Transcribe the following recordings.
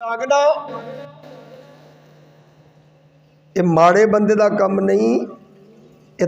ਜਾਗਣਾ ਇਹ ਮਾੜੇ ਬੰਦੇ ਦਾ ਕੰਮ ਨਹੀਂ, ਇਹ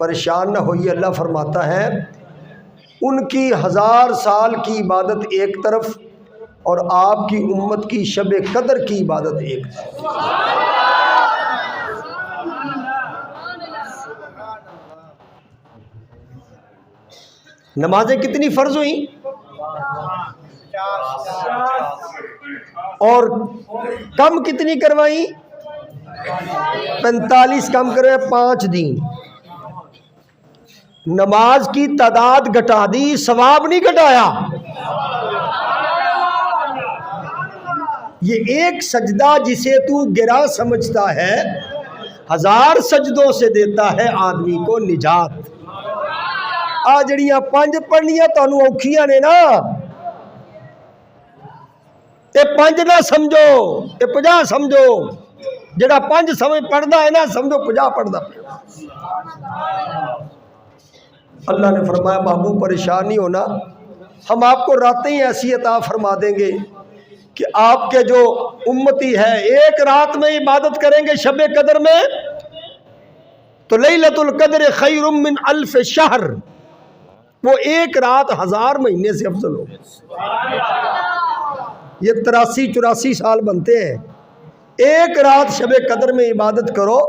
پریشان نہ ہوئیے، اللہ فرماتا ہے ان کی 1000 سال کی عبادت ایک طرف اور آپ کی امت کی شب قدر کی عبادت ایک طرف۔ نمازیں کتنی فرض ہوئیں اور کم کتنی کروائیں؟ 45 کم کروائے 5 دن۔ نماز کی تعداد گھٹا دی، ثواب نہیں گھٹایا۔ یہ ایک سجدہ جسے تو گرا سمجھتا ہے 1000 سجدوں سے دیتا ہے آدمی کو نجات۔ آ جڑیاں 5 پڑھنیاں تانوں اوکھیاں نے نا، یہ 5 نہ سمجھو، یہ 50 سمجھو۔ جڑا 5 سمجھ پڑھدا ہے نا سمجھو 50 پڑھدا پیا۔ اللہ نے فرمایا محبوب پریشان نہیں ہونا، ہم آپ کو راتیں ہی ایسی عطا فرما دیں گے کہ آپ کے جو امتی ہے ایک رات میں عبادت کریں گے شب قدر میں تو لیلۃ القدر خیر من 1000 شہر، وہ ایک رات 1000 مہینے سے افضل ہوگی۔ یہ 83-84 سال بنتے ہیں، ایک رات شب قدر میں عبادت کرو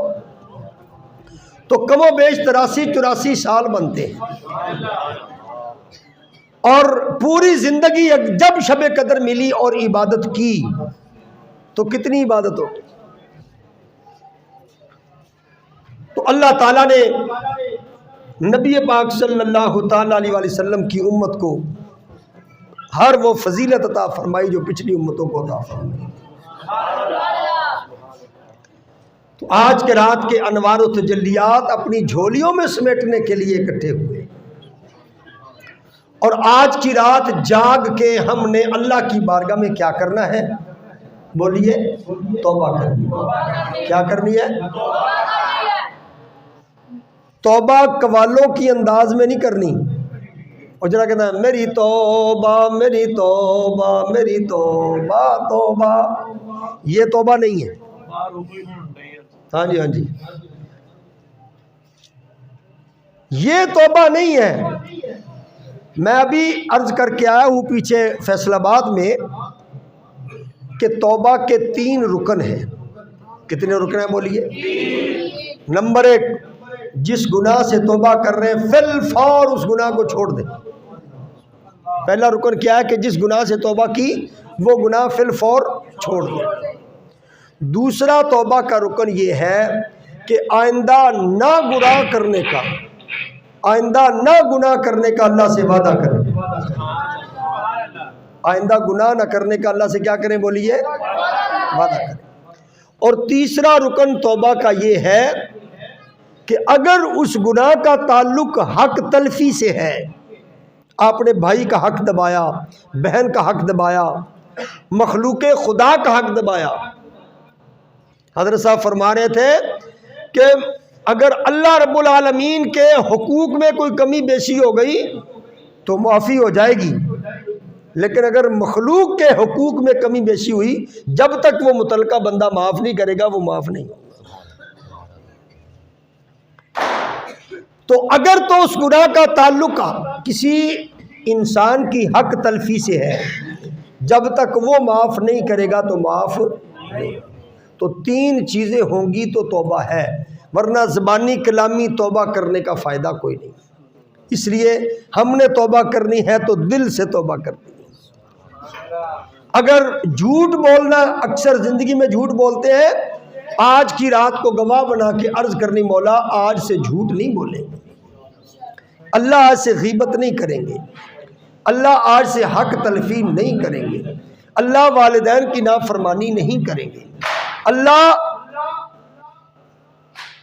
تو کم و بیش 83-84 سال بنتے ہیں۔ اور پوری زندگی جب شب قدر ملی اور عبادت کی تو کتنی عبادت ہوگی؟ تو اللہ تعالیٰ نے نبی پاک صلی اللہ تعالیٰ علیہ وسلم کی امت کو ہر وہ فضیلت عطا فرمائی جو پچھلی امتوں کو عطا فرمائی۔ تو آج کے رات کے انوار و تجلیات اپنی جھولیوں میں سمیٹنے کے لیے اکٹھے ہوئے، اور آج کی رات جاگ کے ہم نے اللہ کی بارگاہ میں کیا کرنا ہے؟ بولیے، توبہ کرنی ہے۔ کیا کرنی ہے؟ توبہ قوالوں کی انداز میں نہیں کرنی، اور جڑا کہتا ہے میری توبہ میری توبہ میری توبہ توبہ، یہ توبہ نہیں ہے۔ ہاں جی ہاں جی، یہ توبہ نہیں ہے۔ میں ابھی عرض کر کے آیا ہوں پیچھے فیصل آباد میں کہ توبہ کے 3 رکن ہیں۔ کتنے رکن ہیں بولیے؟ نمبر 1، جس گناہ سے توبہ کر رہے ہیں فی الفور اس گناہ کو چھوڑ دیں۔ پہلا رکن کیا ہے کہ جس گناہ سے توبہ کی وہ گناہ فی الفور چھوڑ دیں۔ دوسرا توبہ کا رکن یہ ہے کہ آئندہ نہ گناہ کرنے کا، آئندہ نہ گناہ کرنے کا اللہ سے وعدہ کریں۔ آئندہ گناہ نہ کرنے کا اللہ سے کیا کریں بولیے؟ وعدہ کریں۔ اور تیسرا رکن توبہ کا یہ ہے کہ اگر اس گناہ کا تعلق حق تلفی سے ہے، آپ نے بھائی کا حق دبایا، بہن کا حق دبایا، مخلوق خدا کا حق دبایا۔ حضرت صاحب فرما رہے تھے کہ اگر اللہ رب العالمین کے حقوق میں کوئی کمی بیشی ہو گئی تو معافی ہو جائے گی، لیکن اگر مخلوق کے حقوق میں کمی بیشی ہوئی جب تک وہ متعلقہ بندہ معاف نہیں کرے گا وہ معاف نہیں ہوگا۔ تو اگر تو اس گناہ کا تعلق کسی انسان کی حق تلفی سے ہے، جب تک وہ معاف نہیں کرے گا تو معاف نہیں۔ تو 3 چیزیں ہوں گی تو توبہ ہے، ورنہ زبانی کلامی توبہ کرنے کا فائدہ کوئی نہیں۔ اس لیے ہم نے توبہ کرنی ہے تو دل سے توبہ کرنی ہے۔ اگر جھوٹ بولنا، اکثر زندگی میں جھوٹ بولتے ہیں، آج کی رات کو گواہ بنا کے عرض کرنی مولا آج سے جھوٹ نہیں بولیں گے، اللہ آج سے غیبت نہیں کریں گے، اللہ آج سے حق تلفی نہیں کریں گے، اللہ والدین کی نافرمانی نہیں کریں گے، اللہ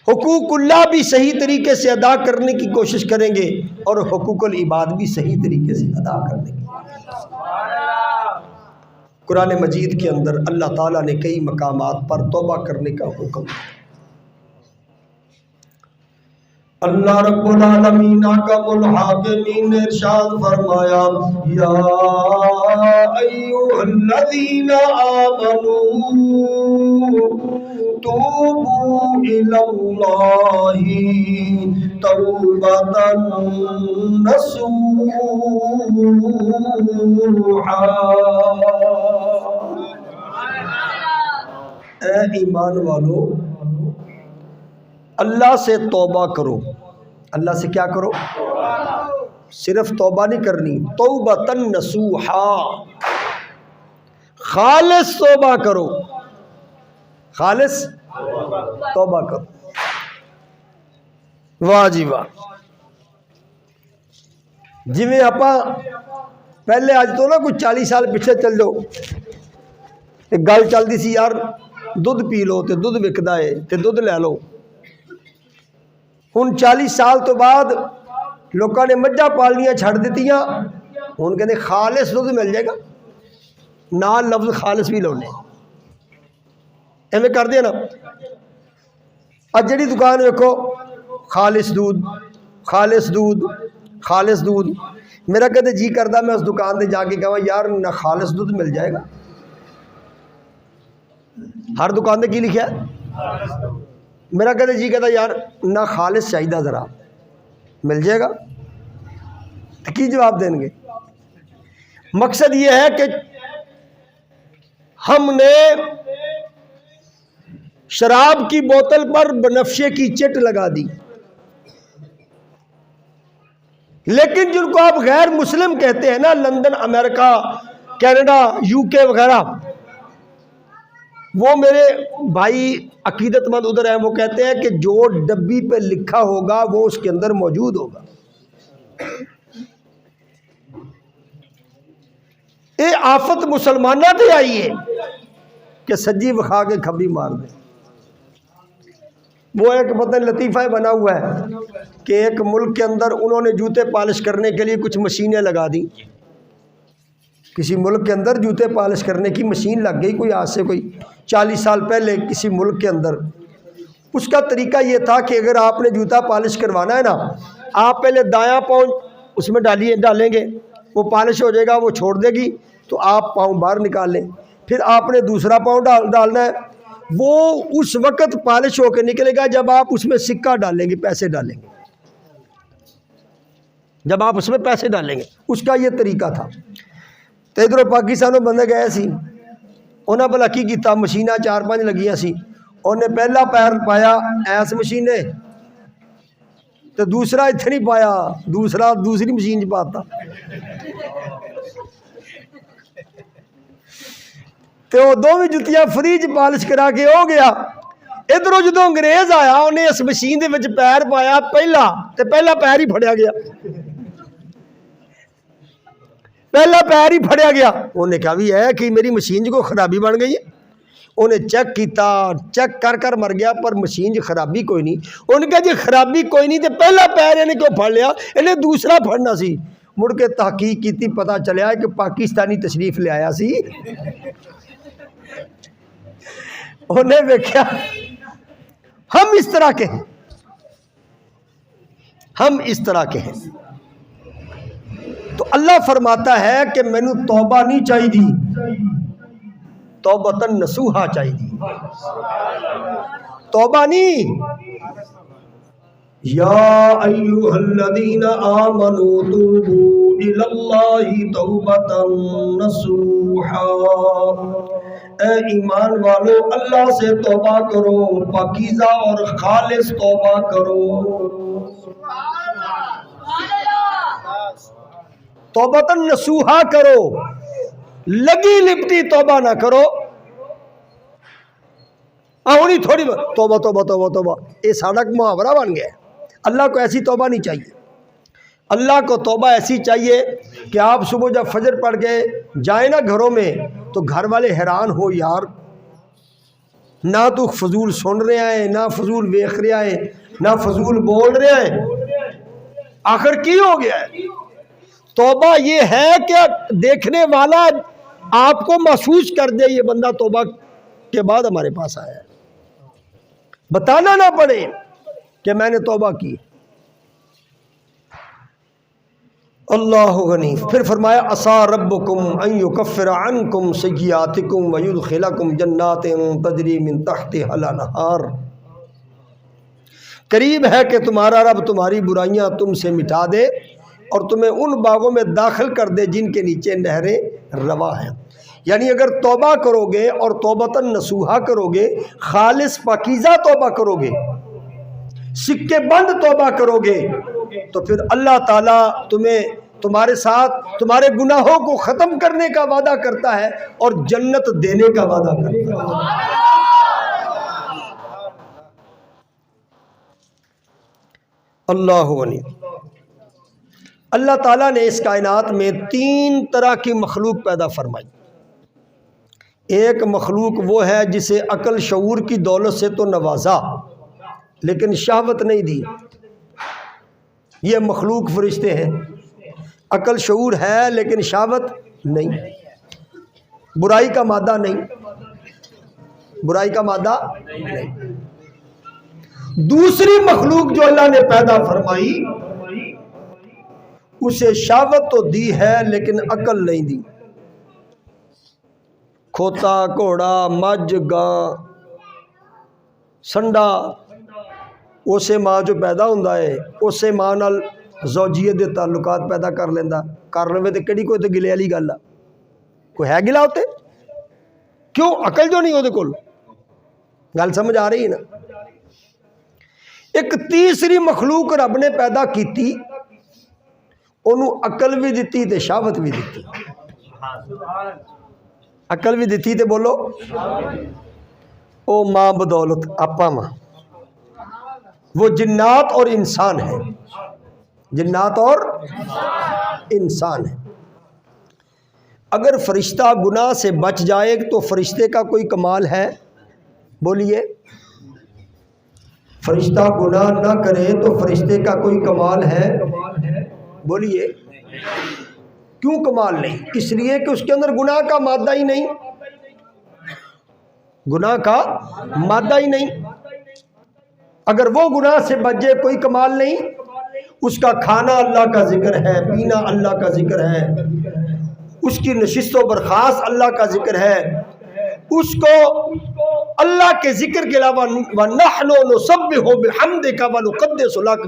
حقوق اللہ بھی صحیح طریقے سے ادا کرنے کی کوشش کریں گے اور حقوق العباد بھی صحیح طریقے سے ادا کرنے کی۔ قرآن مجید کے اندر اللہ تعالیٰ نے کئی مقامات پر توبہ کرنے کا حکم دیا۔ اللہ رب العالمین حکم الحاکمین نے ارشاد فرمایا یا ایھا الذین آمنوا توبوا الی اللہ توبة نصوحا۔ اے ایمان والو، اللہ سے توبہ کرو۔ اللہ سے کیا کرو؟ صرف توبہ نہیں کرنی، توبۃ نصوحا، خالص توبہ کرو، خالص توبہ کرو۔ واہ جی واہ، جی میں آپا پہلے آج تو نا کچھ 40 سال پیچھے چل جاؤ، ایک گل چلتی سی یار دودھ پی لو تے دودھ وکدا ہے تے دودھ لے لو۔ ہن 40 سال تو بعد لوگوں نے مجھا پالنیاں چھڑ دیتیاں، ہن کہتے خالص دودھ مل جائے گا، نال لفظ خالص بھی لاؤنے، ایویں کر دیا نا۔ اج جڑی دکان ویکھو خالص دودھ، خالص دودھ، خالص دودھ، میرا کہتے جی کردہ میں اس دکان تے جا کے کہاں یار نہ خالص دودھ مل جائے گا۔ ہر دکان تے کی لکھیا ہے؟ میرا کہتے جی کہتا یار نہ خالص چاہیے ذرا مل جائے گا، تو کی جواب دیں گے؟ مقصد یہ ہے کہ ہم نے شراب کی بوتل پر بنفشے کی چٹ لگا دی، لیکن جن کو آپ غیر مسلم کہتے ہیں نا، لندن، امریکہ، کینیڈا، یو کے وغیرہ، وہ میرے بھائی عقیدت مند ادھر ہیں، وہ کہتے ہیں کہ جو ڈبی پہ لکھا ہوگا وہ اس کے اندر موجود ہوگا۔ یہ آفت مسلمانہ تے آئی ہے کہ سجی وکھا کے کھبی مار دیں۔ وہ ایک پتہ لطیفہ بنا ہوا ہے کہ ایک ملک کے اندر انہوں نے جوتے پالش کرنے کے لیے کچھ مشینیں لگا دی، کسی ملک کے اندر جوتے پالش کرنے کی مشین لگ گئی، کوئی آج سے کوئی 40 سال پہلے کسی ملک کے اندر۔ اس کا طریقہ یہ تھا کہ اگر آپ نے جوتا پالش کروانا ہے نا، آپ پہلے دایاں پاؤں اس میں ڈالیں گے، وہ پالش ہو جائے گا، وہ چھوڑ دے گی تو آپ پاؤں باہر نکال لیں، پھر آپ نے دوسرا پاؤں ڈالنا ہے، وہ اس وقت پالش ہو کے نکلے گا جب آپ اس میں سکہ ڈالیں گے، پیسے ڈالیں گے، جب آپ اس میں پیسے ڈالیں گے۔ اس کا یہ طریقہ تھا۔ تو ادھر پاکستانوں بندے گئے سی، انہیں بھلا کی کیتا، مشینہ 4-5 لگیاں سی، انہیں پہلا پیر پایا ایس مشینے تو دوسرا اتنے نہیں پایا، دوسری مشین چ پاتا، تو وہ دونوں جتیاں فری چ پالش کرا کے ہو گیا۔ ادھروں جدو انگریز آیا انہیں اس مشین دے وچ پیر پایا پہلا پیر ہی پھڑیا گیا، پہلا پیر ہی پھڑیا گیا۔ انہیں کہا بھی ہے کہ میری مشین کو خرابی بن گئی ہے، انہیں چیک کیتا، چیک کر مر گیا، پر مشین جی خرابی کوئی نہیں۔ انہیں کہا جی خرابی کوئی نہیں تو پہلا پیر انہیں کیوں پھڑ لیا، انہیں دوسرا پھڑنا سی۔ مڑ کے تحقیق کیتی، پتہ چلیا کہ پاکستانی تشریف لے آیا سی، انہیں دیکھا ہم اس طرح کے ہیں، ہم اس طرح کے ہیں۔ تو اللہ فرماتا ہے کہ مینو توبہ نہیں چاہیے، توبۃ نصوحا چاہیے، توبہ نہیں۔ یا ایھا الذین آمنوا توبوا الی اللہ توبۃ نصوحا، اے ایمان والو اللہ سے توبہ کرو، پاکیزہ اور خالص توبہ کرو۔ توبۃ نصوحا کرو، لگی لپٹی توبہ نہ کرو، آؤنی تھوڑی توبہ توبہ توبہ توبہ، یہ ساڑھا محاورہ بن گیا ہے۔ اللہ کو ایسی توبہ نہیں چاہیے، اللہ کو توبہ ایسی چاہیے کہ آپ صبح جب فجر پڑھ کے جائیں نا گھروں میں تو گھر والے حیران ہو، یار نہ تو فضول سن رہے ہیں، نہ فضول ویخ رہے ہیں، نہ فضول بول رہے ہیں، آخر کی ہو گیا ہے؟ توبہ یہ ہے کہ دیکھنے والا آپ کو محسوس کر دے یہ بندہ توبہ کے بعد ہمارے پاس آیا ہے، بتانا نہ پڑے کہ میں نے توبہ کی۔ اللہ غنی۔ پھر فرمایا عسیٰ ربکم ان یکفر عنکم سیئاتکم ویدخلکم جنات تجری من تحتہا الانہار، قریب ہے کہ تمہارا رب تمہاری برائیاں تم سے مٹا دے اور تمہیں ان باغوں میں داخل کر دے جن کے نیچے نہریں رواں ہیں. یعنی اگر توبہ کرو گے اور توبتاً نصوحہ کرو گے، خالص پاکیزہ توبہ کرو گے، سکے بند توبہ کرو گے، تو پھر اللہ تعالیٰ تمہیں تمہارے ساتھ تمہارے گناہوں کو ختم کرنے کا وعدہ کرتا ہے اور جنت دینے کا وعدہ کرتا ہے. اللہ عنی. اللہ تعالیٰ نے اس کائنات میں 3 طرح کی مخلوق پیدا فرمائی. ایک مخلوق وہ ہے جسے عقل شعور کی دولت سے تو نوازا لیکن شہوت نہیں دی. یہ مخلوق فرشتے ہیں. عقل شعور ہے لیکن شہوت نہیں، برائی کا مادہ نہیں، برائی کا مادہ نہیں. دوسری مخلوق جو اللہ نے پیدا فرمائی اسے شہوت تو دی ہے لیکن عقل نہیں دی. کھوتا، گھوڑا، مجھ، گاں، سنڈا، اسے ماں جو پیدا ہوندا ہے اسے ماں نال زوجیت دے تعلقات پیدا کر لیندا. کر لوے تے کیڑی کوئی تے گلے والی گل آ؟ کوئی ہے گلا ہوتے؟ کیوں؟ عقل جو نہیں وہ کول. گل سمجھ آ رہی ہے نا؟ ایک تیسری مخلوق رب نے پیدا کیتی، انہوں عقل بھی دیتی تے شہوت بھی دیتی. عقل بھی دیتی تے بولو او ماں بدولت آپا ماں. وہ جنات اور انسان ہے، جنات اور انسان ہے. اگر فرشتہ گناہ سے بچ جائے تو فرشتے کا کوئی کمال ہے؟ بولیے. فرشتہ گناہ نہ کرے تو فرشتے کا کوئی کمال ہے؟ بولیے. کیوں کمال نہیں؟ اس لیے کہ اس کے اندر گناہ کا مادہ ہی نہیں، گناہ کا مادہ ہی نہیں. اگر وہ گناہ سے بچ جائے کوئی کمال نہیں. اس کا کھانا اللہ کا ذکر ہے، پینا اللہ کا ذکر ہے، اس کی نشست و برخاست اللہ کا ذکر ہے. اس کو اللہ کے ذکر کے علاوہ وَنَحْنُ نُسَبِّحُ بِحَمْدِكَ وَنُقَدِّسُ لَكَ،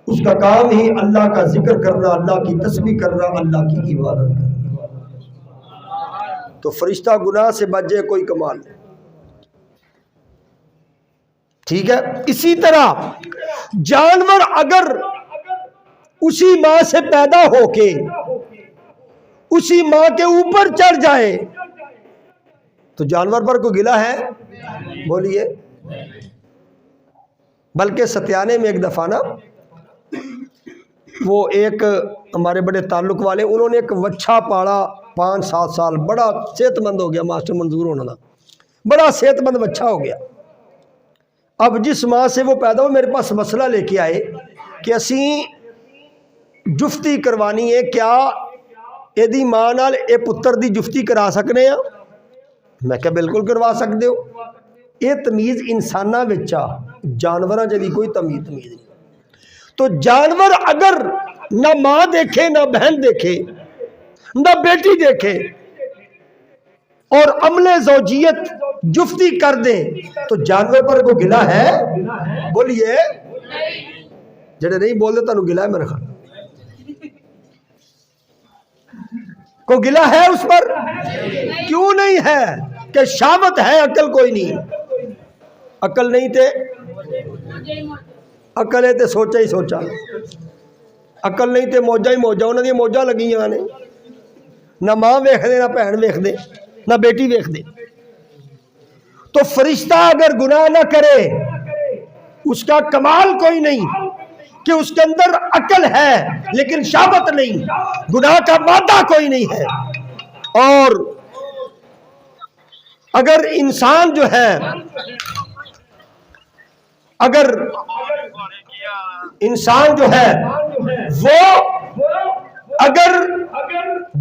اس کا کام ہی اللہ کا ذکر کرنا، اللہ کی تسبیح کرنا، اللہ کی عبادت کرنا. تو فرشتہ گناہ سے بچ جائے کوئی کمال نہیں. ٹھیک ہے. اسی طرح جانور اگر اسی ماں سے پیدا ہو کے اسی ماں کے اوپر چڑھ جائے تو جانور پر کوئی گلہ ہے؟ بولیے. بلکہ ستیانے میں ایک دفعہ نا وہ ایک ہمارے بڑے تعلق والے، انہوں نے ایک وچھا پالا 5-7 سال، بڑا صحت مند ہو گیا. ماسٹر منظور ہونا بڑا صحت مند وچھا ہو گیا. اب جس ماں سے وہ پیدا ہو میرے پاس مسئلہ لے کے آئے کہ اسی جفتی کروانی ہے، کیا ایدی ماں نال اے پتر دی جفتی کرا سکنے ہیں؟ میں کہا بالکل کروا سکتے ہو. یہ تمیز انسانہ وچا، جانوراں جدی کوئی تمیز نہیں. تو جانور اگر نہ ماں دیکھے، نہ بہن دیکھے، نہ بیٹی دیکھے اور عمل زوجیت جفتی کر دے تو جانور پر کوئی گلہ ہے؟ بولیے. جڑے نہیں بولتے تانوں گلہ ہے میرے خیال. کوئی گلہ ہے اس پر؟ کیوں نہیں ہے؟ کہ شہوت ہے، عقل کوئی نہیں. عقل نہیں تے عقل ہے تے سوچا ہی سوچا، عقل نہیں تے موجہ ہی موجہ. انہوں نے موجہ لگی نے، نہ ماں ویکھ دے، نہ بہن ویکھ دے، نہ بیٹی ویکھ دے. تو فرشتہ اگر گناہ نہ کرے اس کا کمال کوئی نہیں کہ اس کے اندر عقل ہے لیکن شہوت نہیں، گناہ کا مادہ کوئی نہیں ہے. اور اگر انسان جو ہے، اگر انسان جو ہے وہ اگر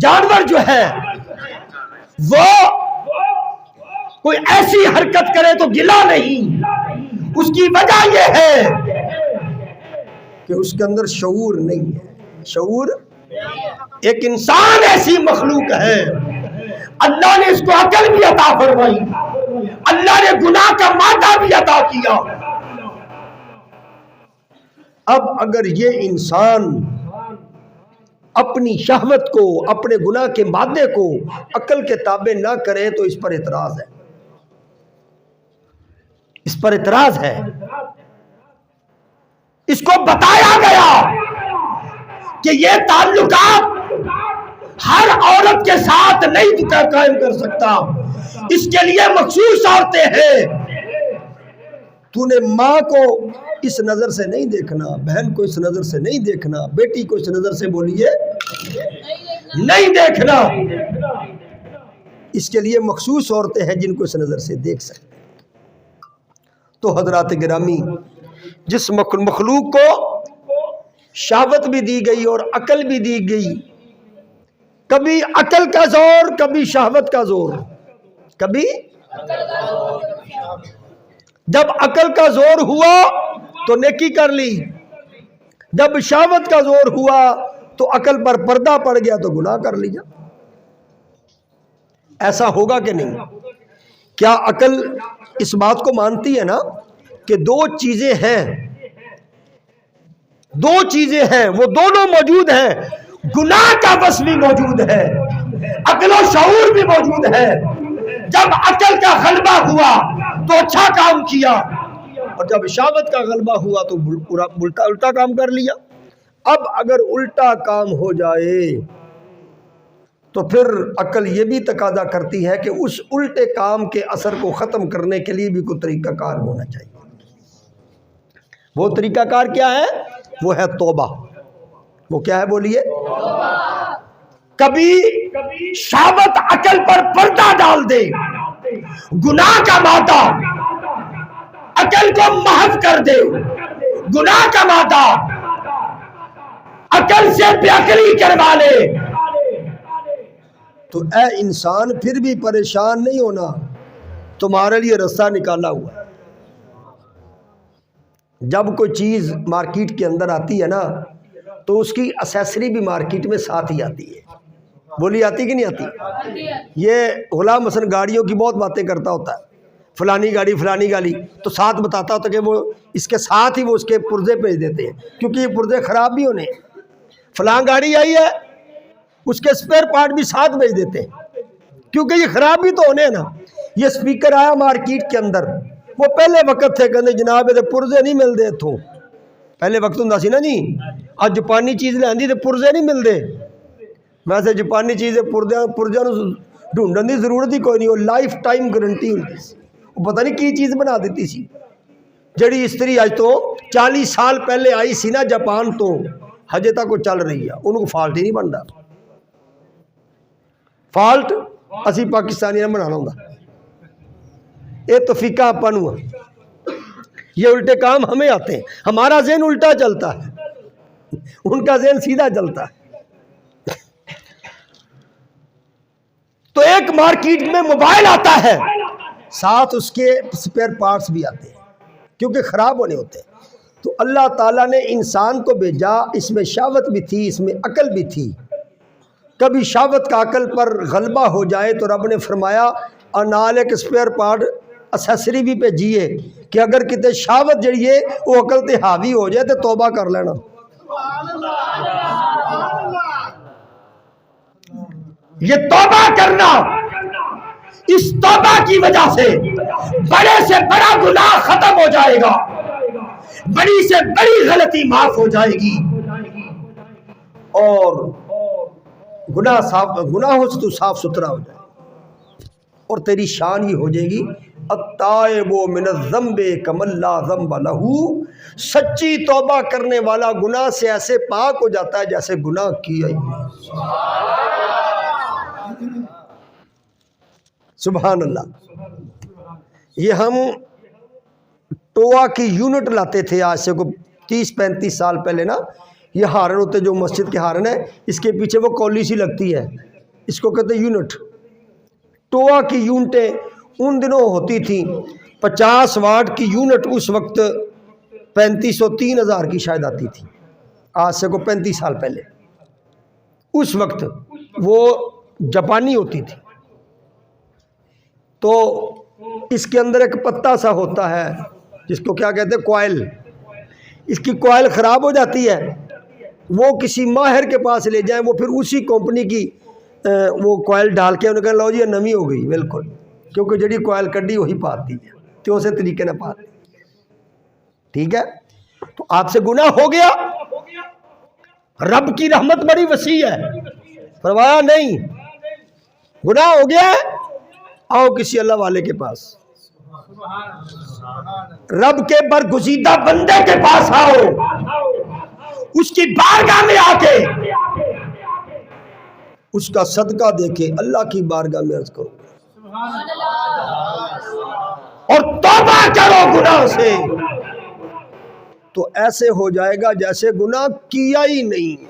جانور جو ہے وہ کوئی ایسی حرکت کرے تو گلہ نہیں. اس کی وجہ یہ ہے کہ اس کے اندر شعور نہیں ہے. شعور، ایک انسان ایسی مخلوق ہے اللہ نے اس کو عقل بھی عطا فرمائی، اللہ نے گناہ کا مادہ بھی عطا کیا، اب اگر یہ انسان اپنی شہوت کو، اپنے گناہ کے مادے کو عقل کے تابع نہ کرے تو اس پر اعتراض ہے، اس پر اعتراض ہے۔ اس کو بتایا گیا کہ یہ تعلقات ہر عورت کے ساتھ نہیں قائم کر سکتا، اس کے لیے مخصوص عورتیں ہیں۔ تو نے ماں کو اس نظر سے نہیں دیکھنا، بہن کو اس نظر سے نہیں دیکھنا، بیٹی کو اس نظر سے بولیے نہیں دیکھنا۔ اس کے لیے مخصوص عورتیں ہیں جن کو اس نظر سے دیکھ سکتے۔ تو حضرات گرامی، جس مخلوق کو شہوت بھی دی گئی اور عقل بھی دی گئی، کبھی عقل کا زور، کبھی شہوت کا زور، کبھی جب عقل کا زور ہوا تو نیکی کر لی، جب شہوت کا زور ہوا تو عقل پر پردہ پڑ گیا تو گناہ کر لیا۔ ایسا ہوگا کہ نہیں؟ کیا عقل اس بات کو مانتی ہے نا کہ دو چیزیں ہیں، دو چیزیں ہیں، وہ دونوں موجود ہیں، گناہ کا بس بھی موجود ہے، عقل و شعور بھی موجود ہے۔ جب عقل کا غلبہ ہوا تو اچھا کام کیا، اور جب شہوت کا غلبہ ہوا تو الٹا کام کر لیا۔ اب اگر الٹا کام ہو جائے تو پھر عقل یہ بھی تقاضا کرتی ہے کہ اس الٹے کام کے اثر کو ختم کرنے کے لیے بھی کوئی طریقہ کار ہونا چاہیے۔ وہ طریقہ کار کیا ہے؟ وہ ہے توبہ۔ وہ کیا ہے بولیے؟ کبھی شہوت عقل پر پردہ ڈال دے، گناہ کا مادہ عقل کو محو کر دے، گناہ کا مادہ عقل سے بے عقلی کروا لے، تو اے انسان پھر بھی پریشان نہیں ہونا، تمہارے لیے راستہ نکالا ہوا ہے۔ جب کوئی چیز مارکیٹ کے اندر آتی ہے نا تو اس کی اسیسری بھی مارکیٹ میں ساتھ ہی آتی ہے۔ بولی آتی کہ نہیں آتی؟ یہ غلام حسن گاڑیوں کی بہت باتیں کرتا ہوتا ہے، فلانی گاڑی فلانی گاڑی، تو ساتھ بتاتا ہوتا کہ وہ اس کے ساتھ ہی وہ اس کے پرزے بھیج دیتے ہیں، کیونکہ یہ پرزے خراب بھی ہونے، فلاں گاڑی آئی ہے اس کے سپیئر پارٹ بھی ساتھ بھیج دیتے ہیں کیونکہ یہ خراب بھی تو ہونے ہیں نا۔ یہ سپیکر آیا مارکیٹ کے اندر، وہ پہلے وقت تھے کہ جناب یہ پرزے نہیں مل دے تھو، پہلے وقت ہوں سی نا جی، آج جاپانی چیز لے پرزے نہیں مل دے، ویسے جاپانی چیز پرزے ڈھونڈن کی ضرورت ہی کوئی نہیں، وہ لائف ٹائم گارنٹی ہوتی سی، وہ پتہ نہیں کی چیز بنا دیتی سی، جڑی استری اج تو 40 سال پہلے آئی سی نا جاپان تو ہجے تک وہ چل رہی ہے، ان کو فالٹ ہی نہیں بنتا۔ فالٹ اسی پاکستانی نے بنانا ہوگا، یہ تو فقہ اپن ہوا، یہ الٹے کام ہمیں آتے ہیں، ہمارا ذہن الٹا چلتا ہے، ان کا ذہن سیدھا چلتا ہے۔ تو ایک مارکیٹ میں موبائل آتا ہے، ساتھ اس کے سپیئر پارٹس بھی آتے ہیں کیونکہ خراب ہونے ہوتے ہیں۔ تو اللہ تعالیٰ نے انسان کو بھیجا، اس میں شہوت بھی تھی، اس میں عقل بھی تھی۔ کبھی شہوت کا عقل پر غلبہ ہو جائے تو رب نے فرمایا انال ایک سپیئر پارٹ اسیسری بھی بھیجیے کہ اگر کتے شہوت جڑی ہے وہ عقل تے حاوی ہو جائے تو توبہ کر لینا۔ یہ توبہ کرنا، اس توبہ کی وجہ سے بڑا گناہ ختم ہو جائے گا، بڑی سے بڑی غلطی معاف ہو جائے گی، اور گناہوں سے تو صاف ستھرا ہو جائے گا، اور تیری شان ہی ہو جائے گی التائب من الذنب کمن لا ذنب لہ، سچی توبہ کرنے والا گناہ سے ایسے پاک ہو جاتا ہے جیسے گناہ کیا ہی نہیں۔ سبحان اللہ۔ یہ ہم ٹوا کی یونٹ لاتے تھے آج سے کوئی 30-35 سال پہلے نا، یہ ہارن ہوتے جو مسجد کے ہارن ہے، اس کے پیچھے وہ کولی سی لگتی ہے، اس کو کہتے ہیں یونٹ۔ ٹوا کی یونٹیں ان دنوں ہوتی تھیں، 50 واٹ کی یونٹ اس وقت 3500-3000 کی شاید آتی تھی، آج سے کو 35 سال پہلے۔ اس وقت وہ جاپانی ہوتی تھی، تو اس کے اندر ایک پتا سا ہوتا ہے جس کو کیا کہتے ہیں کوائل، اس کی کوائل خراب ہو جاتی ہے، وہ کسی ماہر کے پاس لے جائیں، وہ پھر اسی کمپنی کی وہ کوائل ڈال کے انہوں نے کہا لو جی نمی ہو گئی بالکل، کیونکہ جڑی کوائل کڈی وہی پاتی ہے تو اسے طریقے نہ پاتی. ٹھیک ہے، تو آپ سے گناہ ہو گیا. رب کی رحمت بڑی وسیع ہے، فرمایا نہیں گناہ ہو گیا ہے، آؤ کسی اللہ والے کے پاس، رب کے برگزیدہ بندے کے پاس آؤ، اس کی بارگاہ میں آ کے اس کا صدقہ دے کے اللہ کی بارگاہ میں عرض کرو اور توبہ کرو گناہ سے، تو ایسے ہو جائے گا جیسے گناہ کیا ہی نہیں.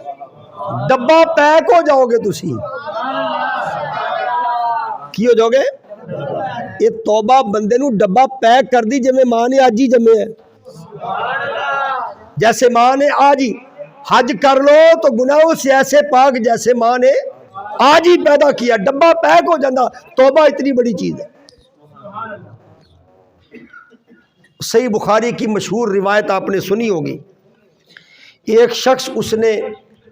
ڈبہ پیک ہو جاؤ گے، تسی کی ہو جاؤ گے. یہ توبہ بندے نو ڈبہ پیک کر دی جمیں ماں نے آج ہی جمے ہے. جیسے ماں نے آج ہی حج کر لو تو گناہوں سے ایسے پاک جیسے ماں نے آج ہی پیدا کیا، ڈبہ پیک ہو جاتا. توبہ اتنی بڑی چیز ہے. صحیح بخاری کی مشہور روایت آپ نے سنی ہوگی، ایک شخص اس نے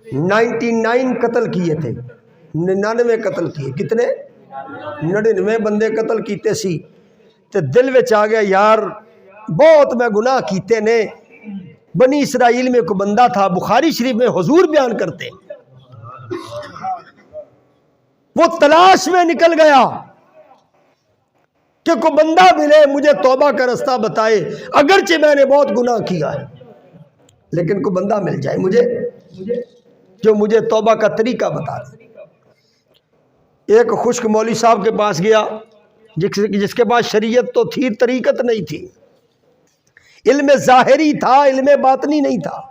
99 قتل کیے تھے، 99 قتل کیے. کتنے؟ 99 بندے قتل کیتے سی. تے دل وچ آ گیا یار بہت میں گناہ کیتے نے. بنی اسرائیل میں کوئی بندہ تھا، بخاری شریف میں حضور بیان کرتے، وہ تلاش میں نکل گیا کہ کوئی بندہ ملے مجھے توبہ کا رستہ بتائے، اگرچہ میں نے بہت گناہ کیا ہے لیکن کوئی بندہ مل جائے مجھے جو مجھے توبہ کا طریقہ بتا دے. ایک خشک مولوی صاحب کے پاس گیا جس کے پاس شریعت تو تھی، طریقت نہیں تھی، علم ظاہری تھا، علم باطنی نہیں تھا.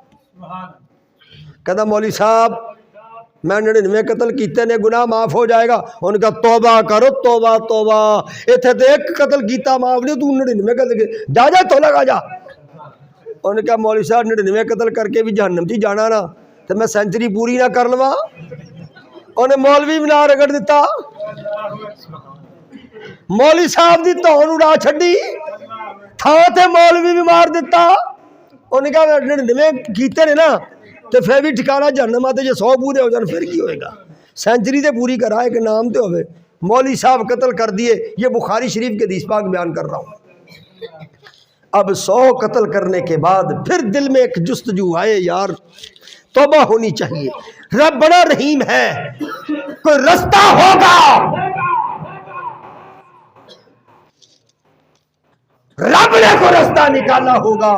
کہتا مولوی صاحب میں 99 قتل کیتے نے، گناہ معاف ہو جائے گا؟ ان کا توبہ کرو، توبہ توبہ، ایتھے تے ایک قتل کیتا معاف نہیں، تو 99 قتل کی جا جا تو لگا جا. انہوں نے کہا مولوی صاحب 99 قتل کر کے بھی جہنم جی جانا نا، تو میں سینچری پوری نہ کر لوا. انہیں مولوی بھی نہ رگڑ دیتا، مولوی صاحب دی توہین اڑا چھڈی، تھا تے مولوی بھی مار دیتا. انہوں نے کہا 99 کیتے نے نا تو پھر بھی ٹھکانا جہنم آتے، جو 100 پورے ہو جان پھر کی ہوئے گا. سینچری تے پوری کرائے کہ نام تے ہوئے. مولوی صاحب قتل کر دیے. یہ بخاری شریف کے حدیث پاک بیان کر رہا ہوں. اب 100 قتل کرنے کے بعد پھر دل میں ایک جستجو آئے، یار توبہ ہونی چاہیے، رب بڑا رحیم ہے، کوئی رستہ ہوگا، رب نے کوئی رستہ نکالا ہوگا.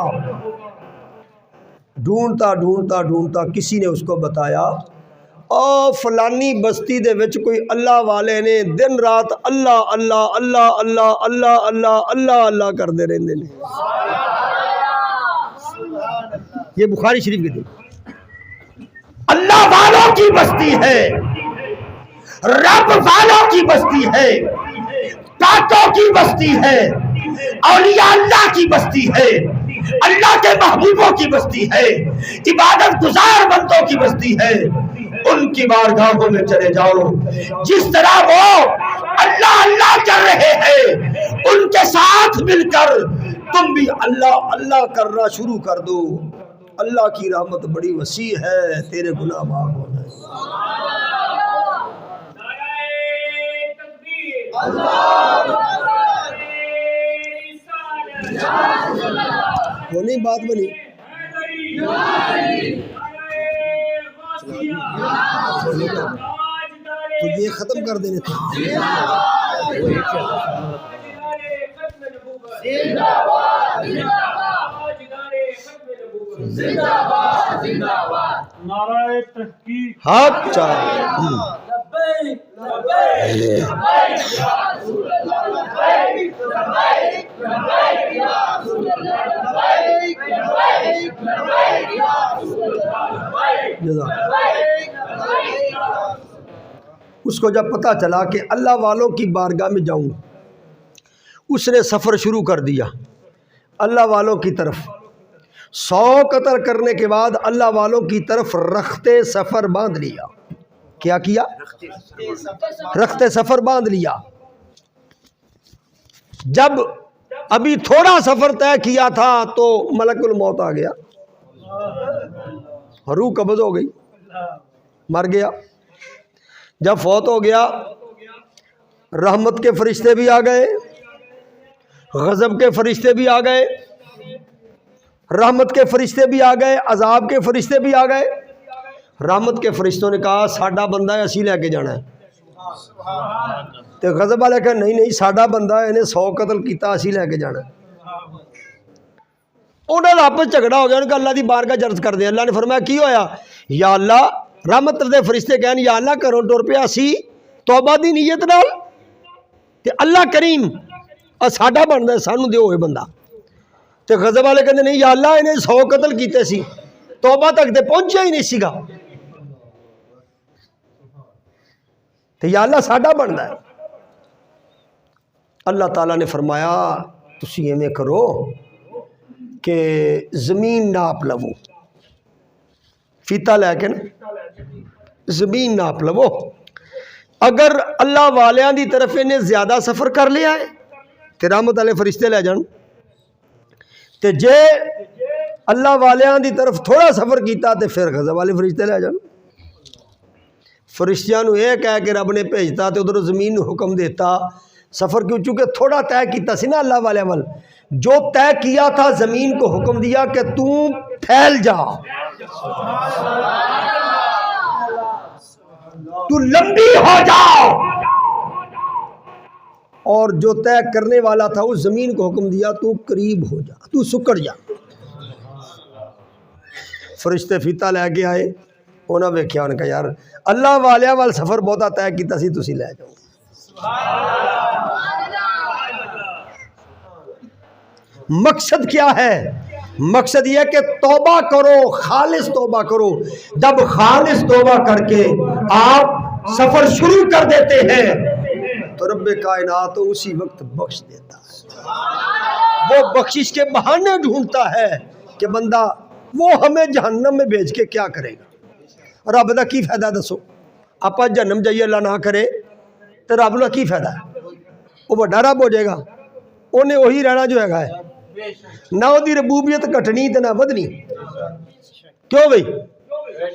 ڈھونڈتا ڈھونڈتا ڈھونڈتا کسی نے اس کو بتایا فلانی بستی دے وچ کوئی اللہ والے نے دن رات اللہ اللہ اللہ اللہ اللہ اللہ اللہ اللہ کردے رہندے نے. یہ بخاری شریف کے دن اللہ والوں کی بستی ہے، رب والوں کی بستی ہے، پاکوں کی بستی ہے، اولیاء اللہ کی بستی ہے، اللہ کے محبوبوں کی بستی ہے، عبادت گزار بندوں کی بستی ہے. ان کی بارگاہوں میں چلے جاؤ، جس طرح وہ اللہ اللہ کر رہے ہیں ان کے ساتھ مل کر تم بھی اللہ اللہ کرنا شروع کر دو. اللہ کی رحمت بڑی وسیع ہے، تیرے گناہ معاف ہو جائیں. وہ نہیں بات بنی تو یہ ختم کر دینے تھے. حق چاہیے اس کو جب پتا چلا کہ اللہ والوں کی بارگاہ میں جاؤں، اس نے سفر شروع کر دیا اللہ والوں کی طرف. 100 قتل کرنے کے بعد اللہ والوں کی طرف رختے سفر باندھ لیا. کیا کیا؟ رختے سفر باندھ لیا. جب ابھی تھوڑا سفر طے کیا تھا تو ملک الموت آ گیا. روح قبض ہو گئی، مر گیا۔ جب فوت ہو گیا رحمت کے فرشتے بھی آ گئے، غضب کے فرشتے بھی آ گئے، رحمت کے فرشتے بھی آ گئے، عذاب کے فرشتے بھی آ گئے۔ رحمت کے فرشتوں نے کہا ساڈا بندہ ہے، اسی لے کے جانا ہے۔ تو غضب والے کہا نہیں نہیں، ساڈا بندہ ہے، انہیں 100 قتل کیتا، اسی لے کے جانا ہے۔ انہوں نے آپس جھگڑا ہو گیا، انہوں نے کہا اللہ دی بارگاہ عرض کر دیں۔ اللہ نے فرمایا کی ہویا؟ یا اللہ، رحمت دے فرشتے کہن یا اللہ کرو ٹر پہ اسی توبہ دی نیت نال تے اللہ کریم ساڈا بندا ہے، سانو دیو ہوئے بندہ۔ تے غضب والے کہندے نہیں یا اللہ انہیں 100 قتل کیتے سی، توبہ تک تے پہنچیا ہی نہیں سیگا، تے یا اللہ ساڈا بندا ہے۔ اللہ تعالیٰ نے فرمایا تسی ایویں کرو کہ زمین ناپ لو، فیتا لے کے نا زمین ناپ لو۔ اگر اللہ والیاں دی طرف انہیں زیادہ سفر کر لیا ہے تے رحمت والے فرشتے لے جان، تے جے اللہ والیاں دی طرف تھوڑا سفر کیتا تے پھر غضب والے فرشتے لے جان۔ فرشتیاں نو یہ کہہ کے رب نے بھیجتا تے ادھر زمین نو حکم دیتا سفر کیوں، چونکہ تھوڑا طے کیتا سی نا اللہ والے عمل، جو طے کیا تھا زمین کو حکم دیا کہ تو پھیل جا، تو لمبی ہو جا، اور جو طے کرنے والا تھا اس زمین کو حکم دیا تو قریب ہو جا، تو سکڑ جا۔ فرشتے فیتا لے کے آئے، انہوں نے ویکھیا، انہوں نے کہا یار اللہ والیاں وال سفر بہتا طے کیتا سی، تسی لے جاؤ۔ مقصد کیا ہے؟ مقصد یہ کہ توبہ کرو، خالص توبہ کرو۔ جب خالص توبہ کر کے آپ سفر شروع کر دیتے ہیں تو رب کائنات اسی وقت بخش دیتا ہے۔ وہ بخشش کے بہانے ڈھونڈتا ہے کہ بندہ وہ ہمیں جہنم میں بھیج کے کیا کرے گا۔ رب دا کی فائدہ دسو؟ آپ جہنم جائیے اللہ نہ کرے تو رب دا کی فائدہ ہے؟ وہ بڑا رب ہو جائے گا، انہیں وہی رہنا جو ہے نہ وہ ربوبیت کٹنی تے نہ ودنی۔ کیوں بھئی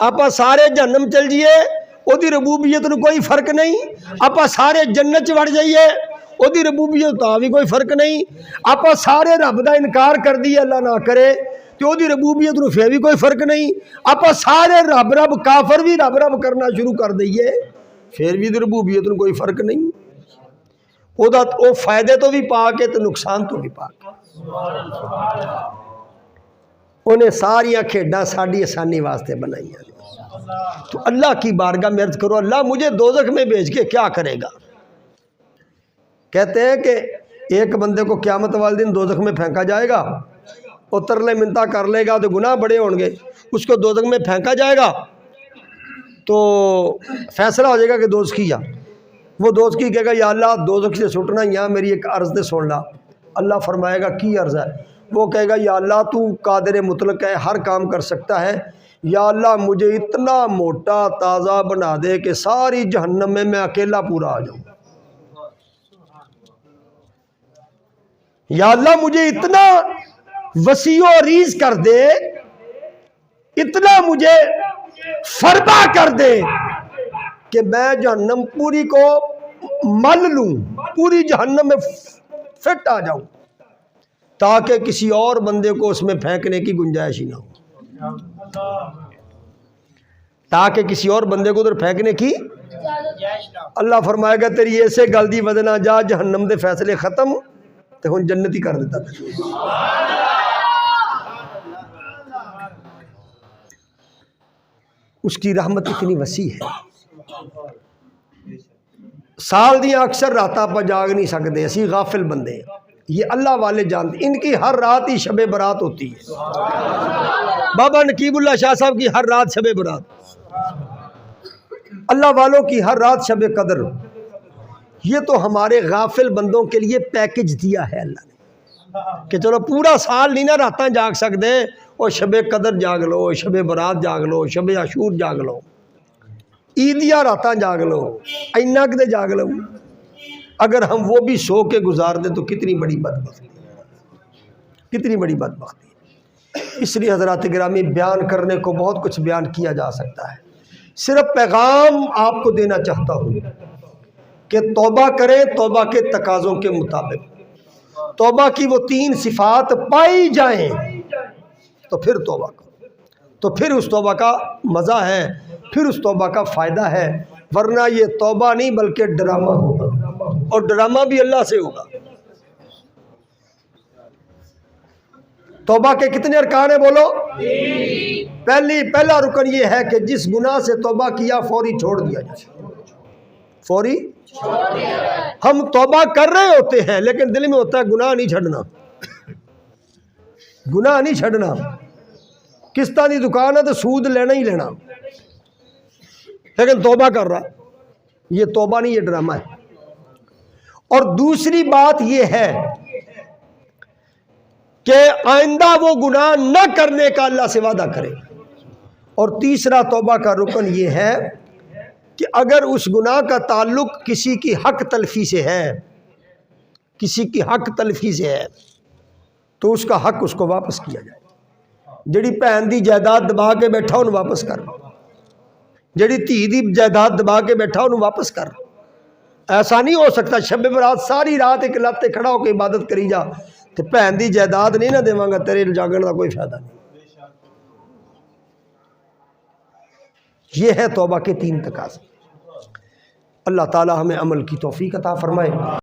آپ سارے جہنم چل جائیے وہ ربوبیت نو کوئی فرق نہیں، آپ سارے جنت وڑ جائیے وہ ربوبیت تو بھی کوئی فرق نہیں، آپ سارے رب دا انکار کر دیے اللہ نہ کرے تو وہ ربوبیت نو پھر بھی کوئی فرق نہیں، آپ سارے رب رب کافر بھی رب رب کرنا شروع کر دئیے پھر بھی ربوبیت نو کوئی فرق نہیں۔ وہ فائدے تو بھی پاک ہے تو نقصان تو بھی پاک ہے۔ انہیں ساریاں کھیڈاں ساڑی آسانی واسطے بنائی ہیں۔ تو اللہ کی بارگاہ میں عرض کرو اللہ مجھے دوزخ میں بھیج کے کیا کرے گا؟ کہتے ہیں کہ ایک بندے کو قیامت والے دن دوزخ میں پھینکا جائے گا، وہ ترلے منتا کر لے گا تو گناہ بڑے ہوں گے، اس کو دوزخ میں پھینکا جائے گا تو فیصلہ ہو جائے گا کہ دوزخی جا، وہ دوزخی کہے گا یا اللہ دوزخ سے سٹنا یا میری ایک عرض دے سن لا۔ اللہ فرمائے گا کی عرض ہے؟ وہ کہے گا یا اللہ تو قادر مطلق ہے، ہر کام کر سکتا ہے، یا اللہ مجھے اتنا موٹا تازہ بنا دے کہ ساری جہنم میں اکیلا پورا آ جاؤں، یا اللہ مجھے اتنا وسیع و عریض کر دے، اتنا مجھے فربا کر دے کہ میں جہنم پوری کو مل لوں، پوری جہنم میں فٹ آ جاؤں، تاکہ کسی اور بندے کو اس میں پھینکنے کی گنجائش ہی نہ ہو، تاکہ کسی اور بندے کو ادھر پھینکنے کی۔ اللہ فرمائے گا تیری ایسے گل دی وجہ نہ جا جہنم دے فیصلے ختم تو ہن جنت ہی کر دیتا تھا۔ اس کی رحمت اتنی وسیع ہے، سال دیاں اکثر راتاں پہ جاگ نہیں سکتے، اسی غافل بندے ہیں، یہ اللہ والے جانتے، ان کی ہر رات ہی شب برات ہوتی ہے۔ بابا نقیب اللہ شاہ صاحب کی ہر رات شب برات، اللہ والوں کی ہر رات شب قدر۔ یہ تو ہمارے غافل بندوں کے لیے پیکج دیا ہے اللہ نے کہ چلو پورا سال نہیں نہ راتاں جاگ سکتے، وہ شب قدر جاگ لو، شب برات جاگ لو، شب عاشور جاگ لو، عیدیاں راتاں جاگ لو، اینا کدے جاگ لو۔ اگر ہم وہ بھی سو کے گزار دیں تو کتنی بڑی بدبختی، کتنی بڑی بدبختی۔ اس لیے حضرات گرامی بیان کرنے کو بہت کچھ بیان کیا جا سکتا ہے، صرف پیغام آپ کو دینا چاہتا ہوں کہ توبہ کریں توبہ کے تقاضوں کے مطابق، توبہ کی وہ 3 صفات پائی جائیں تو پھر توبہ کرو، تو پھر اس توبہ کا مزہ ہے، پھر اس توبہ کا فائدہ ہے، ورنہ یہ توبہ نہیں بلکہ ڈرامہ ہوگا، اور ڈرامہ بھی اللہ سے ہوگا۔ توبہ کے کتنے ارکان ہیں بولو؟ پہلا رکن یہ ہے کہ جس گناہ سے توبہ کیا فوری چھوڑ دیا جائے، فوری ہم توبہ کر رہے ہوتے ہیں لیکن دل میں ہوتا ہے گناہ نہیں چھڑنا، گناہ نہیں چھڑنا، قسطانی دکان ہے تو سود لینا ہی لینا، لیکن توبہ کر رہا، یہ توبہ نہیں، یہ ڈرامہ ہے۔ اور دوسری بات یہ ہے کہ آئندہ وہ گناہ نہ کرنے کا اللہ سے وعدہ کرے۔ اور تیسرا توبہ کا رکن یہ ہے کہ اگر اس گناہ کا تعلق کسی کی حق تلفی سے ہے، کسی کی حق تلفی سے ہے، تو اس کا حق اس کو واپس کیا جائے۔ جڑی بھین دی جائیداد دبا کے بیٹھا انہوں واپس کر، جڑی دھی دی جائیداد دبا کے بیٹھا انہوں واپس کر۔ ایسا نہیں ہو سکتا شب برات ساری رات ایک لاتے کھڑا ہو کے عبادت کری جا تو بھین دی جائیداد نہیں نہ دیواں گا، تیرے جاگن کا کوئی فائدہ نہیں۔ یہ ہے توبہ کے 3 تقاضے۔ اللہ تعالی ہمیں عمل کی توفیق عطا فرمائے۔